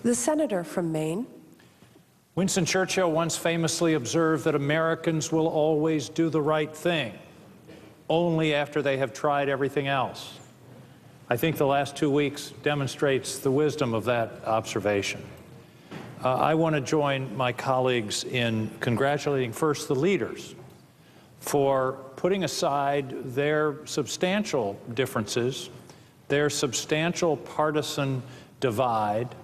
The senator from Maine. Winston Churchill once famously observed that Americans will always do the right thing, only after they have tried everything else. I think the last 2 weeks demonstrates the wisdom of that observation. I want to join my colleagues in congratulating first the leaders for putting aside their substantial differences, their substantial partisan divide,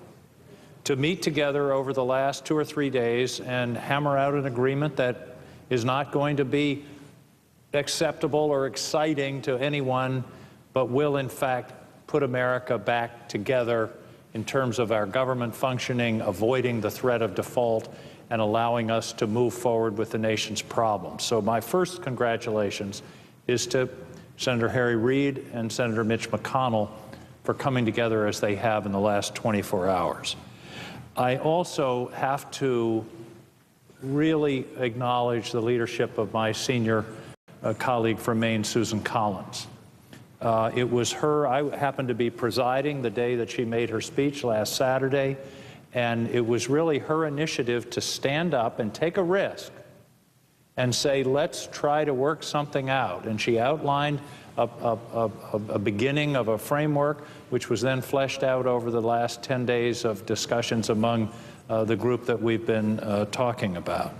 to meet together over the last 2 or 3 days and hammer out an agreement that is not going to be acceptable or exciting to anyone, but will in fact put America back together in terms of our government functioning, avoiding the threat of default, and allowing us to move forward with the nation's problems. So my first congratulations is to Senator Harry Reid and Senator Mitch McConnell for coming together as they have in the last 24 hours. I also have to really acknowledge the leadership of my senior colleague from Maine, Susan Collins. It was her, I happened to be presiding the day that she made her speech last Saturday, and it was really her initiative to stand up and take a risk and say, let's try to work something out. And she outlined a beginning of a framework, which was then fleshed out over the last 10 days of discussions among the group that we've been talking about.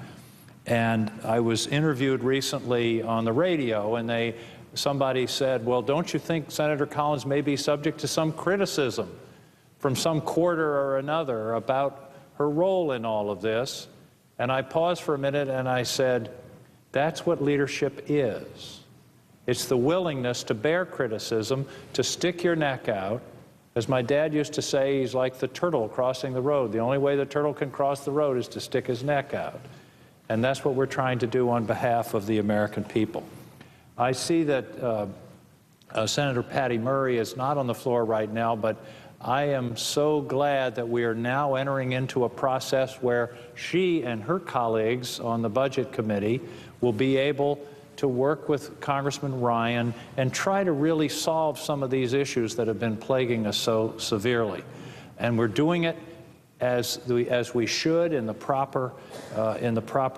And I was interviewed recently on the radio, and somebody said, well, don't you think Senator Collins may be subject to some criticism from some quarter or another about her role in all of this? And I paused for a minute and I said, that's what leadership is. It's the willingness to bear criticism, to stick your neck out. As my dad used to say, he's like the turtle crossing the road. The only way the turtle can cross the road is to stick his neck out. And that's what we're trying to do on behalf of the American people. I see that Senator Patty Murray is not on the floor right now, but I am so glad that we are now entering into a process where she and her colleagues on the Budget Committee will be able to work with Congressman Ryan and try to really solve some of these issues that have been plaguing us so severely. And we're doing it as we should in the proper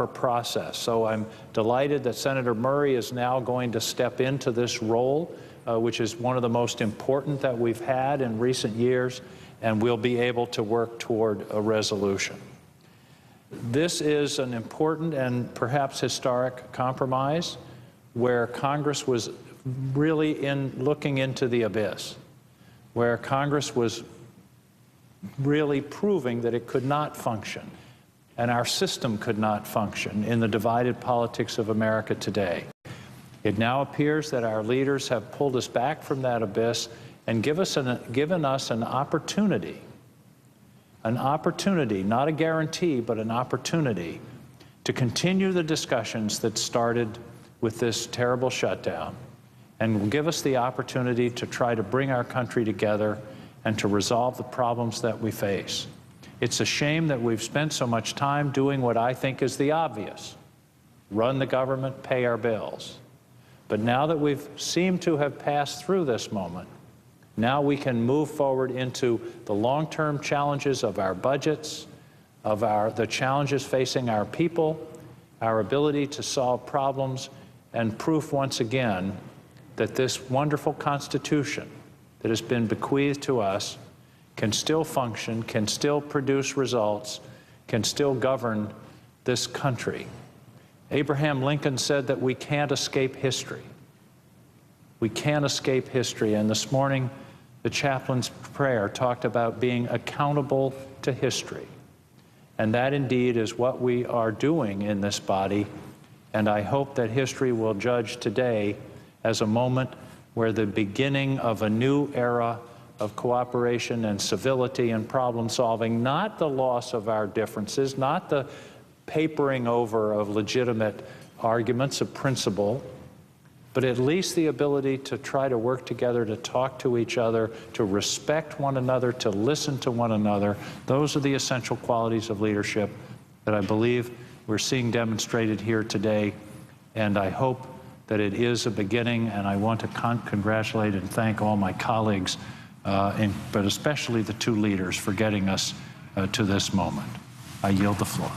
process. So I'm delighted that Senator Murray is now going to step into this role, which is one of the most important that we've had in recent years, and we'll be able to work toward a resolution. This is an important and perhaps historic compromise where Congress was really looking into the abyss, where Congress was really proving that it could not function and our system could not function in the divided politics of America today. It now appears that our leaders have pulled us back from that abyss and given us an opportunity, not a guarantee, but an opportunity to continue the discussions that started with this terrible shutdown, and will give us the opportunity to try to bring our country together and to resolve the problems that we face. It's a shame that we've spent so much time doing what I think is the obvious: run the government, pay our bills. But now that we've seemed to have passed through this moment, now we can move forward into the long-term challenges of our budgets, of the challenges facing our people, our ability to solve problems, and proof once again that this wonderful Constitution that has been bequeathed to us can still function, can still produce results, can still govern this country. Abraham Lincoln said that we can't escape history. We can't escape history, and this morning the chaplain's prayer talked about being accountable to history. And that indeed is what we are doing in this body, and I hope that history will judge today as a moment where the beginning of a new era of cooperation and civility and problem solving, not the loss of our differences, not the papering over of legitimate arguments of principle, but at least the ability to try to work together, to talk to each other, to respect one another, to listen to one another. Those are the essential qualities of leadership that I believe we're seeing demonstrated here today, and I hope that it is a beginning, and I want to congratulate and thank all my colleagues, but especially the two leaders for getting us to this moment. I yield the floor.